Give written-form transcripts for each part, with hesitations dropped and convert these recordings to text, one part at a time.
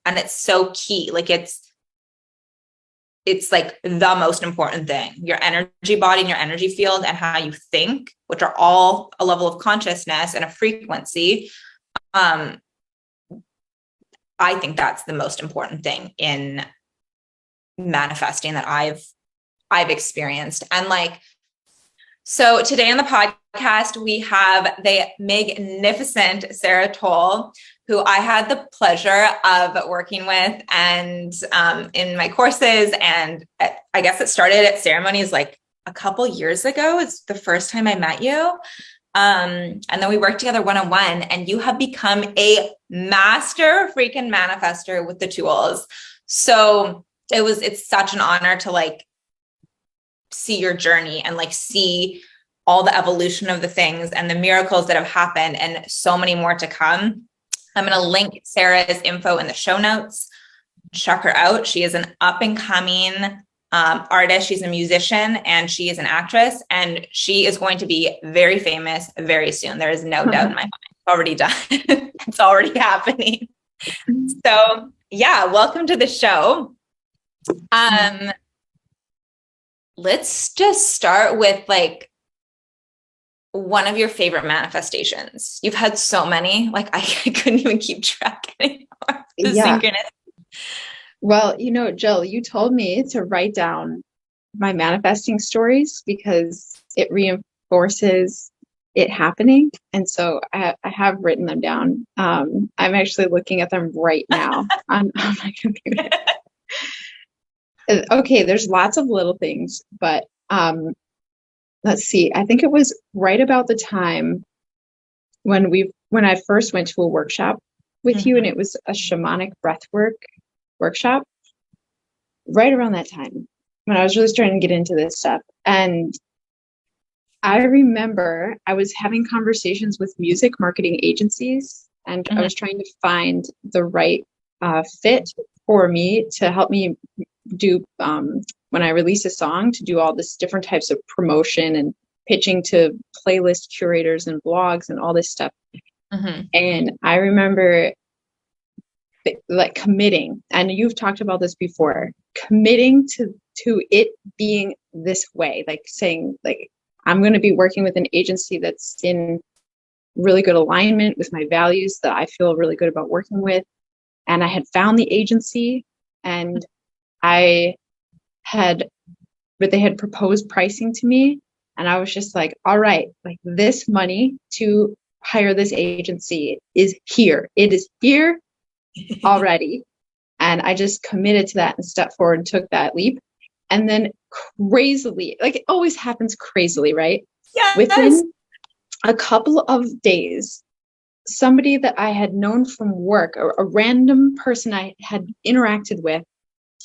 And it's so key. Like it's like the most important thing, your energy body and your energy field and how you think, which are all a level of consciousness and a frequency. I think that's the most important thing in manifesting that I've experienced. And like, so today on the podcast, we have the magnificent Sarah Tolle, who I had the pleasure of working with and in my courses. And I guess it started at ceremonies like a couple years ago. It's the first time I met you. And then we worked together one-on-one, and you have become a master freaking manifester with the tools. So it's such an honor to like see your journey and like see all the evolution of the things and the miracles that have happened and so many more to come. I'm going to link Sarah's info in the show notes. Check her out. She is an up and coming artist. She's a musician and she is an actress, and she is going to be very famous very soon. There is no doubt in my mind. It's already done. It's already happening. So yeah, welcome to the show. Let's just start with like one of your favorite manifestations. You've had so many, like I couldn't even keep track anymore. Synchronous. Well, Jill, you told me to write down my manifesting stories because it reinforces it happening. And so I have written them down. I'm actually looking at them right now on my computer. Okay, there's lots of little things, but let's see. I think it was right about the time when I first went to a workshop with you, and it was a shamanic breathwork workshop. Right around that time when I was really starting to get into this stuff. And I remember I was having conversations with music marketing agencies, and I was trying to find the right fit for me to help me do when I release a song, to do all this different types of promotion and pitching to playlist curators and blogs and all this stuff. And I remember like committing, and you've talked about this before, committing to it being this way, like saying like, I'm going to be working with an agency that's in really good alignment with my values that I feel really good about working with. And I had found the agency, and they had proposed pricing to me. And I was just like, all right, like this money to hire this agency is here. It is here already. And I just committed to that and stepped forward and took that leap. And then crazily, like it always happens crazily, right? Yeah. Within a couple of days, somebody that I had known from work, or a random person I had interacted with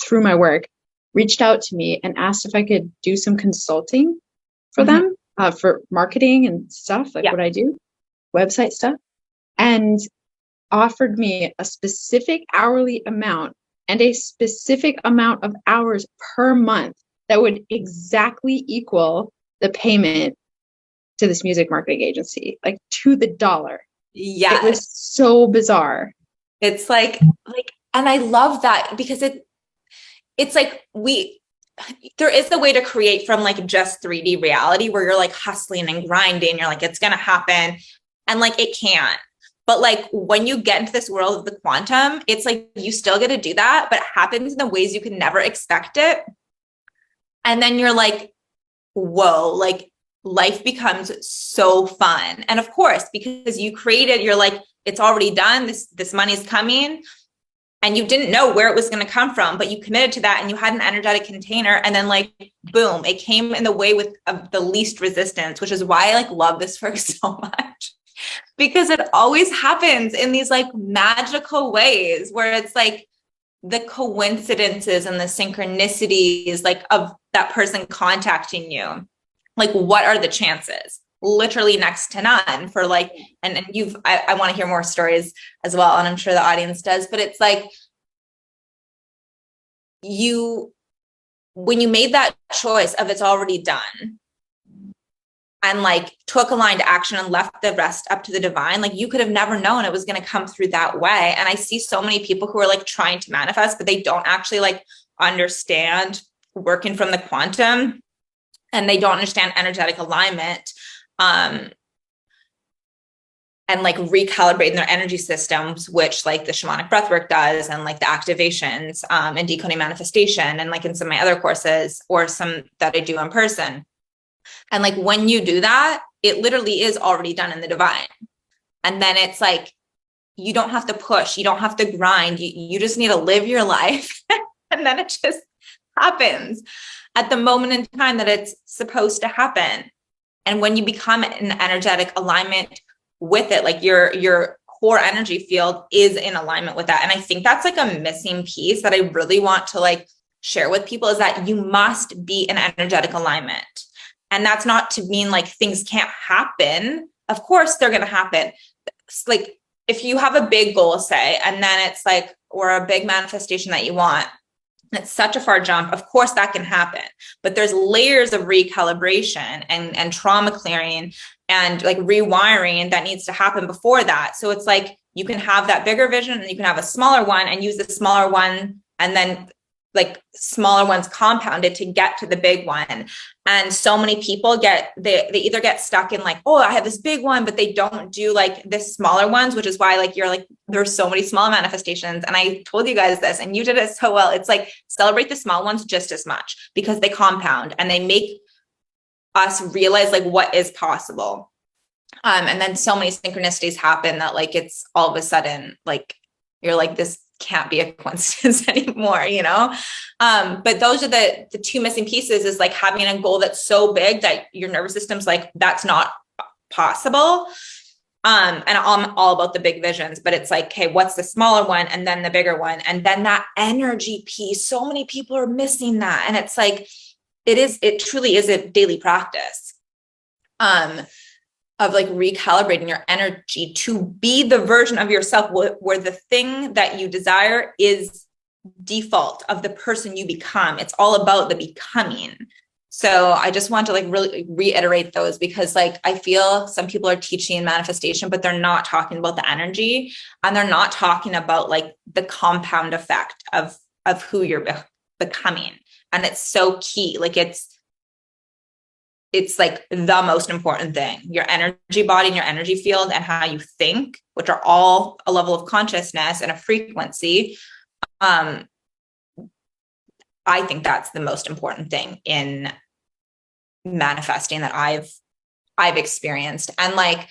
through my work, reached out to me and asked if I could do some consulting for them, for marketing and stuff, like what I do, website stuff, and offered me a specific hourly amount and a specific amount of hours per month that would exactly equal the payment to this music marketing agency, like to the dollar. Yeah. It was so bizarre. It's like, and I love that because it's like there is a way to create from like just 3D reality where you're like hustling and grinding. You're like, it's going to happen. And like, it can't. But like when you get into this world of the quantum, it's like you still get to do that, but it happens in the ways you can never expect it. And then you're like, whoa, like life becomes so fun. And of course, because you created, you're like, it's already done. This money's coming. And you didn't know where it was going to come from, but you committed to that and you had an energetic container. And then like, boom, it came in the way of the least resistance, which is why I like love this work so much. Because it always happens in these like magical ways where it's like the coincidences and the synchronicities like of that person contacting you. Like, what are the chances? Literally next to none for like, and I want to hear more stories as well. And I'm sure the audience does, but it's like when you made that choice of it's already done, and like took aligned action and left the rest up to the divine, like you could have never known it was going to come through that way. And I see so many people who are like trying to manifest, but they don't actually like understand working from the quantum, and they don't understand energetic alignment. And like recalibrating their energy systems, which like the shamanic breathwork does, and like the activations, and decoding manifestation, and like in some of my other courses or some that I do in person. And like when you do that, it literally is already done in the divine. And then it's like, you don't have to push, you don't have to grind, you just need to live your life. And then it just happens at the moment in time that it's supposed to happen. And when you become in energetic alignment with it, like your core energy field is in alignment with that. And I think that's like a missing piece that I really want to like share with people, is that you must be in energetic alignment. And that's not to mean like things can't happen. Of course they're going to happen. It's like if you have a big goal, say, and then it's like, or a big manifestation that you want, it's such a far jump. Of course that can happen, but there's layers of recalibration and trauma clearing and like rewiring that needs to happen before that. So it's like, you can have that bigger vision and you can have a smaller one and use the smaller one, and then like smaller ones compounded to get to the big one. And so many people they either get stuck in like, oh, I have this big one, but they don't do like this smaller ones, which is why like you're like, there's so many small manifestations. And I told you guys this and you did it so well. It's like, celebrate the small ones just as much, because they compound and they make us realize like what is possible. And then so many synchronicities happen that like, it's all of a sudden, like, you're like, this can't be a coincidence anymore, you know? But those are the two missing pieces, is like having a goal that's so big that your nervous system's like, that's not possible. And I'm all about the big visions, but it's like, okay, what's the smaller one? And then the bigger one. And then that energy piece, so many people are missing that. And it's like, it truly is a daily practice. Of like recalibrating your energy to be the version of yourself where the thing that you desire is default of the person you become. It's all about the becoming. So I just want to like really reiterate those, because like I feel some people are teaching manifestation, but they're not talking about the energy, and they're not talking about like the compound effect of who you're becoming. And it's so key. Like it's like the most important thing, your energy body and your energy field and how you think, which are all a level of consciousness and a frequency. I think that's the most important thing in manifesting that I've experienced. And like,